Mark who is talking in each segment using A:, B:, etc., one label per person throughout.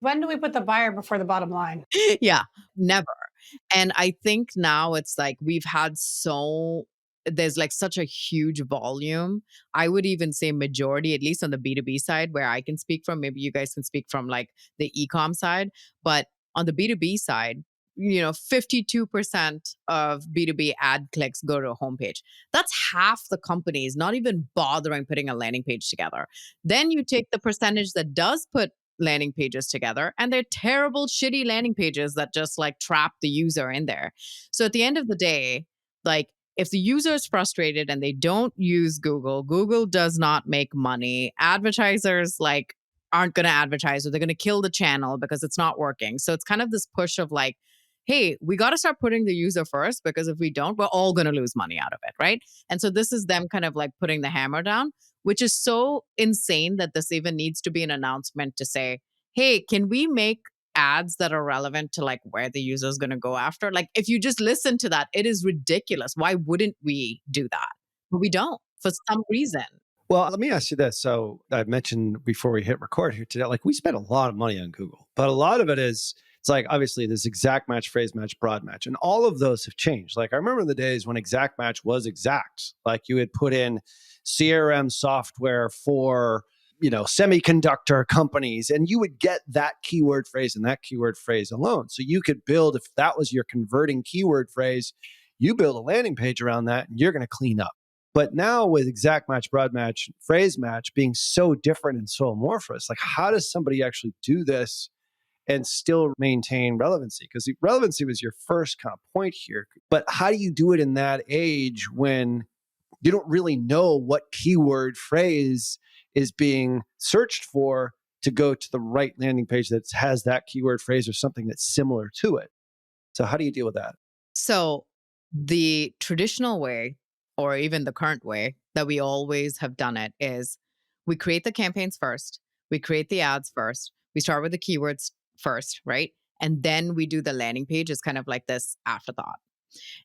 A: When do we put the buyer before the bottom line?
B: Yeah, never. And I think now it's like there's like such a huge volume. I would even say majority, at least on the B2B side, where I can speak from. Maybe you guys can speak from like the e-com side. But on the B2B side, 52% of B2B ad clicks go to a homepage. That's half the companies not even bothering putting a landing page together. Then you take the percentage that does put landing pages together, and they're terrible shitty landing pages that just like trap the user in there. So at the end of the day, like, if the user is frustrated and they don't use Google does not make money. Advertisers like aren't going to advertise, or they're going to kill the channel because it's not working. So it's kind of this push of like, hey, we got to start putting the user first, because if we don't, we're all going to lose money out of it, right? And so this is them kind of like putting the hammer down, which is so insane that this even needs to be an announcement to say, hey, can we make ads that are relevant to like where the user is going to go after? Like, if you just listen to that, it is ridiculous. Why wouldn't we do that? But we don't, for some reason.
C: Well, let me ask you this. So I mentioned before we hit record here today, like we spend a lot of money on Google, but a lot of it is, it's like obviously there's exact match, phrase match, broad match, and all of those have changed. Like I remember the days when exact match was exact. Like you would put in CRM software for, semiconductor companies, and you would get that keyword phrase and that keyword phrase alone. So you could build, if that was your converting keyword phrase, you build a landing page around that and you're going to clean up. But now with exact match, broad match, phrase match being so different and so amorphous, like how does somebody actually do this and still maintain relevancy? Because the relevancy was your first kind of point here. But how do you do it in that age when you don't really know what keyword phrase is being searched for to go to the right landing page that has that keyword phrase or something that's similar to it? So how do you deal with that?
B: So the traditional way, or even the current way that we always have done it, is we create the campaigns first, we create the ads first, we start with the keywords first, right? And then we do the landing page as kind of like this afterthought.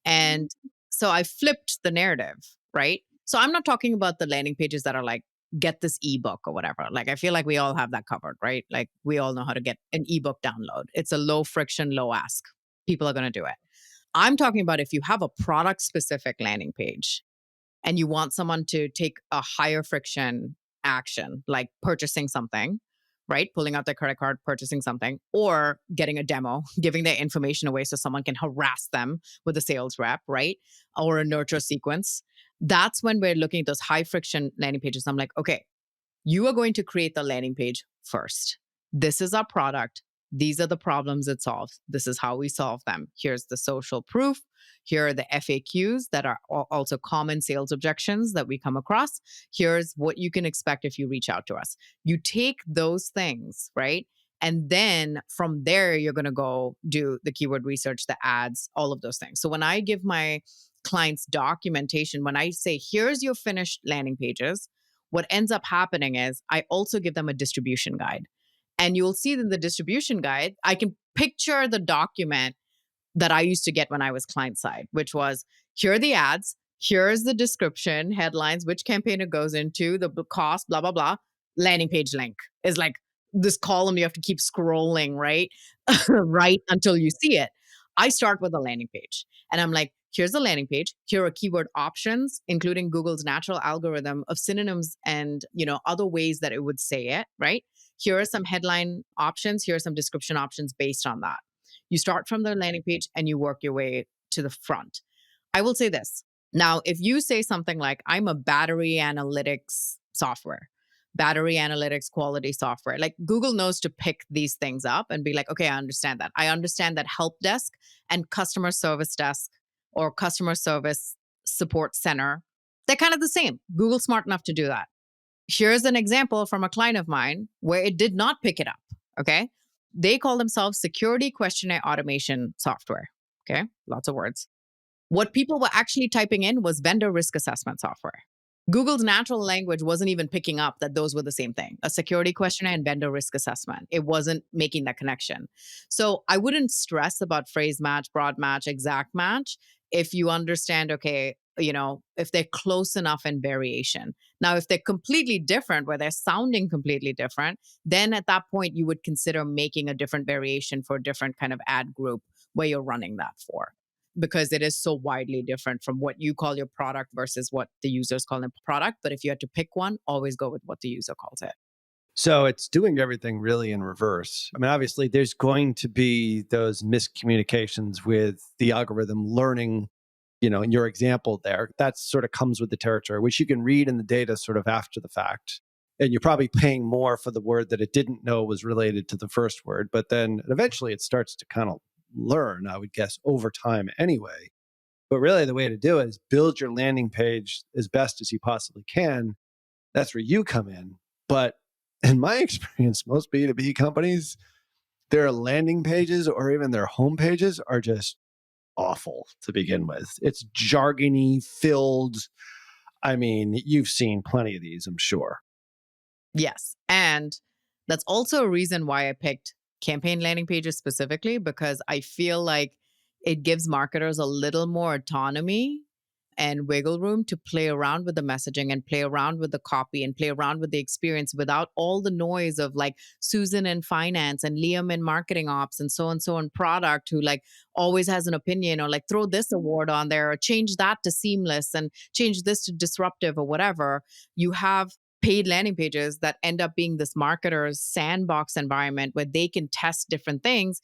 B: And so I flipped the narrative, right? So I'm not talking about the landing pages that are like, get this ebook or whatever. Like, I feel like we all have that covered, right? Like, we all know how to get an ebook download. It's a low friction, low ask. People are going to do it. I'm talking about if you have a product specific landing page and you want someone to take a higher friction action, like purchasing something, right? Pulling out their credit card, purchasing something, or getting a demo, giving their information away so someone can harass them with a sales rep, right? Or a nurture sequence. That's when we're looking at those high friction landing pages. I'm like, okay, you are going to create the landing page first. This is our product. These are the problems it solves. This is how we solve them. Here's the social proof. Here are the FAQs that are also common sales objections that we come across. Here's what you can expect if you reach out to us. You take those things, right? And then from there, you're going to go do the keyword research, the ads, all of those things. So when I give my clients documentation, when I say, here's your finished landing pages, what ends up happening is I also give them a distribution guide. And you'll see in the distribution guide, I can picture the document that I used to get when I was client side, which was, here are the ads, here's the description, headlines, which campaign it goes into, the cost, blah, blah, blah. Landing page link is like this column you have to keep scrolling, right? Right until you see it. I start with a landing page and I'm like, here's the landing page. Here are keyword options, including Google's natural algorithm of synonyms and, other ways that it would say it, right? Here are some headline options. Here are some description options based on that. You start from the landing page and you work your way to the front. I will say this. Now, if you say something like, I'm a battery analytics software, battery analytics quality software, like Google knows to pick these things up and be like, okay, I understand that. I understand that help desk and customer service desk or customer service support center, they're kind of the same. Google's smart enough to do that. Here's an example from a client of mine where it did not pick it up. Okay. They call themselves security questionnaire automation software. Okay. Lots of words. What people were actually typing in was vendor risk assessment software. Google's natural language wasn't even picking up that those were the same thing, a security questionnaire and vendor risk assessment. It wasn't making that connection. So I wouldn't stress about phrase match, broad match, exact match. if you understand, okay, if they're close enough in variation. Now, if they're completely different, where they're sounding completely different, then at that point, you would consider making a different variation for a different kind of ad group where you're running that for, because it is so widely different from what you call your product versus what the users call their product. But if you had to pick one, always go with what the user calls it.
C: So it's doing everything really in reverse. I mean, obviously, there's going to be those miscommunications with the algorithm learning, in your example there. That sort of comes with the territory, which you can read in the data sort of after the fact. And you're probably paying more for the word that it didn't know was related to the first word. But then eventually it starts to kind of learn, I would guess, over time anyway. But really, the way to do it is build your landing page as best as you possibly can. That's where you come in. But in my experience, most B2B companies, their landing pages or even their home pages are just awful to begin with. It's jargony filled. I mean, you've seen plenty of these, I'm sure.
B: Yes. And that's also a reason why I picked campaign landing pages specifically, because I feel like it gives marketers a little more autonomy and wiggle room to play around with the messaging and play around with the copy and play around with the experience without all the noise of like Susan in finance and Liam in marketing ops and so in product, who like always has an opinion, or like throw this award on there or change that to seamless and change this to disruptive or whatever. You have paid landing pages that end up being this marketer's sandbox environment where they can test different things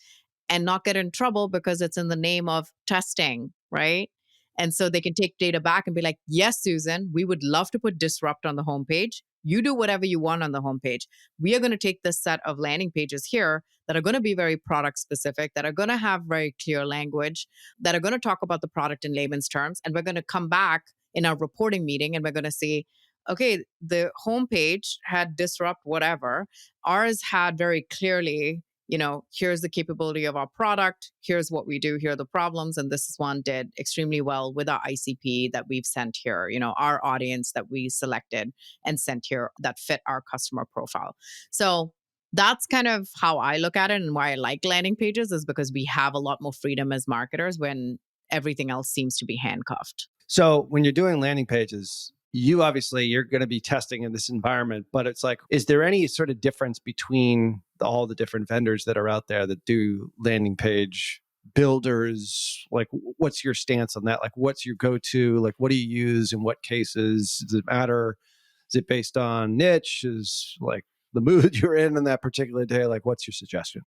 B: and not get in trouble because it's in the name of testing, right? And so they can take data back and be like, yes, Susan, we would love to put disrupt on the homepage. You do whatever you want on the homepage. We are going to take this set of landing pages here that are going to be very product specific, that are going to have very clear language, that are going to talk about the product in layman's terms. And we're going to come back in our reporting meeting and we're going to see, okay, the homepage had disrupt whatever. Ours had very clearly, here's the capability of our product, here's what we do, here are the problems, and this one did extremely well with our ICP that we've sent here, our audience that we selected and sent here that fit our customer profile. So that's kind of how I look at it, and why I like landing pages is because we have a lot more freedom as marketers when everything else seems to be handcuffed.
C: So when you're doing landing pages, you're going to be testing in this environment, but it's like, is there any sort of difference between all the different vendors that are out there that do landing page builders? Like, what's your stance on that? Like, what's your go-to? Like, what do you use in what cases? Does it matter? Is it based on niche? Is like the mood you're in that particular day? Like, what's your suggestion?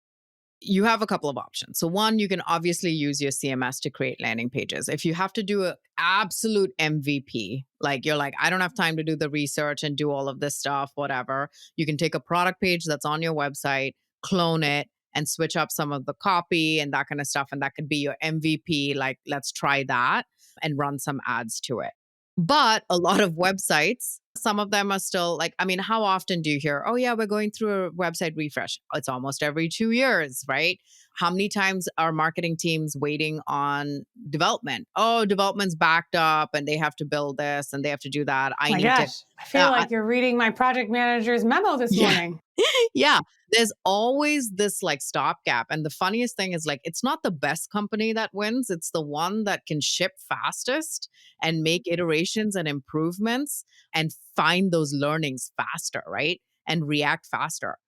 B: You have a couple of options. So one, you can obviously use your CMS to create landing pages. If you have to do an absolute MVP, like you're like, I don't have time to do the research and do all of this stuff, whatever, you can take a product page that's on your website, clone it, and switch up some of the copy and that kind of stuff. And that could be your MVP. Like, let's try that and run some ads to it. But a lot of websites, some of them are still like, I mean, how often do you hear, oh, yeah, we're going through a website refresh? It's almost every 2 years, right? How many times are marketing teams waiting on development? Oh, development's backed up and they have to build this and they have to do that.
A: I feel like you're reading my project manager's memo this morning.
B: Yeah, there's always this like stopgap. And the funniest thing is like, it's not the best company that wins. It's the one that can ship fastest and make iterations and improvements and find those learnings faster, right? And react faster.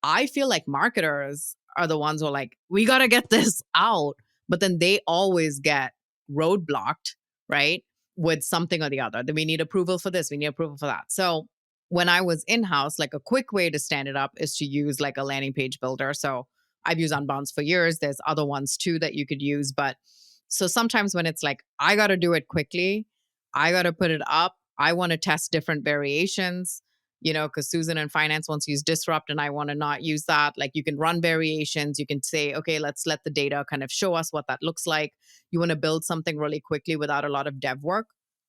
B: I feel like marketers are the ones who are like, we got to get this out. But then they always get roadblocked, right? With something or the other. Then we need approval for this, we need approval for that. So when I was in-house, like a quick way to stand it up is to use like a landing page builder. So I've used Unbounce for years. There's other ones too that you could use. But so sometimes when it's like, I got to do it quickly, I got to put it up, I want to test different variations, because Susan in finance wants to use disrupt and I want to not use that. Like you can run variations. You can say, okay, let's let the data kind of show us what that looks like. You want to build something really quickly without a lot of dev work,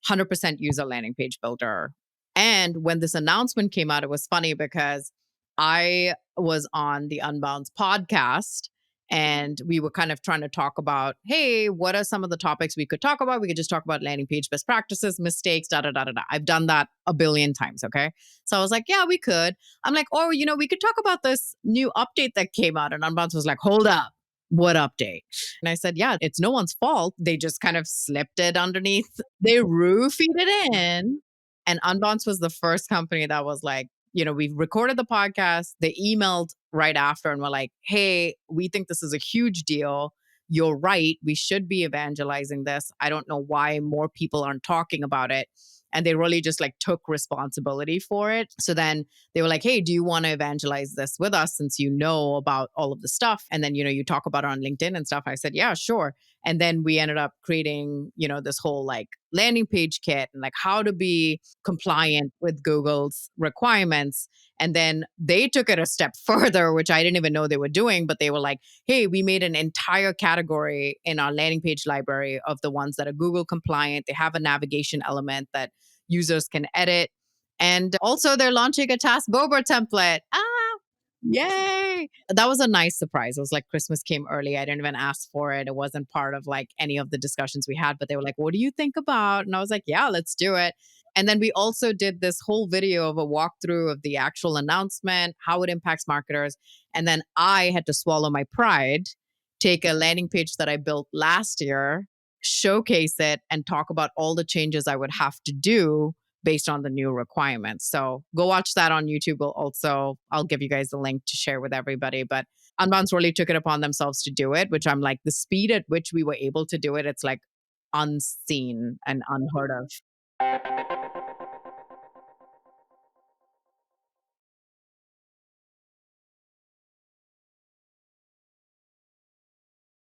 B: 100% use a landing page builder. And when this announcement came out, it was funny because I was on the Unbounce podcast and we were kind of trying to talk about, hey, what are some of the topics we could talk about? We could just talk about landing page best practices, mistakes, da, da, da, da, da. I've done that a billion times. Okay. So I was like, yeah, we could. I'm like, we could talk about this new update that came out. And Unbounce was like, hold up. what update? And I said, yeah, it's no one's fault. They just kind of slipped it underneath. They roofied it in. And Unbounce was the first company that was like, we recorded the podcast. They emailed right after and were like, hey, we think this is a huge deal. You're right. We should be evangelizing this. I don't know why more people aren't talking about it. And they really just like took responsibility for it. So then they were like, hey, do you want to evangelize this with us since you know about all of the stuff? And then, you talk about it on LinkedIn and stuff. I said, yeah, sure. And then we ended up creating, this whole like landing page kit and like how to be compliant with Google's requirements. And then they took it a step further, which I didn't even know they were doing, but they were like, hey, we made an entire category in our landing page library of the ones that are Google compliant. They have a navigation element that users can edit. And also they're launching a Task Bober template. Yay. That was a nice surprise. It was like Christmas came early. I didn't even ask for it. It wasn't part of like any of the discussions we had, but they were like, what do you think about? And I was like, yeah, let's do it. And then we also did this whole video of a walkthrough of the actual announcement, how it impacts marketers. And then I had to swallow my pride, take a landing page that I built last year, showcase it, and talk about all the changes I would have to do based on the new requirements. So go watch that on YouTube. I'll give you guys the link to share with everybody. But Unbounce really took it upon themselves to do it, which I'm like, the speed at which we were able to do it, it's like unseen and unheard of.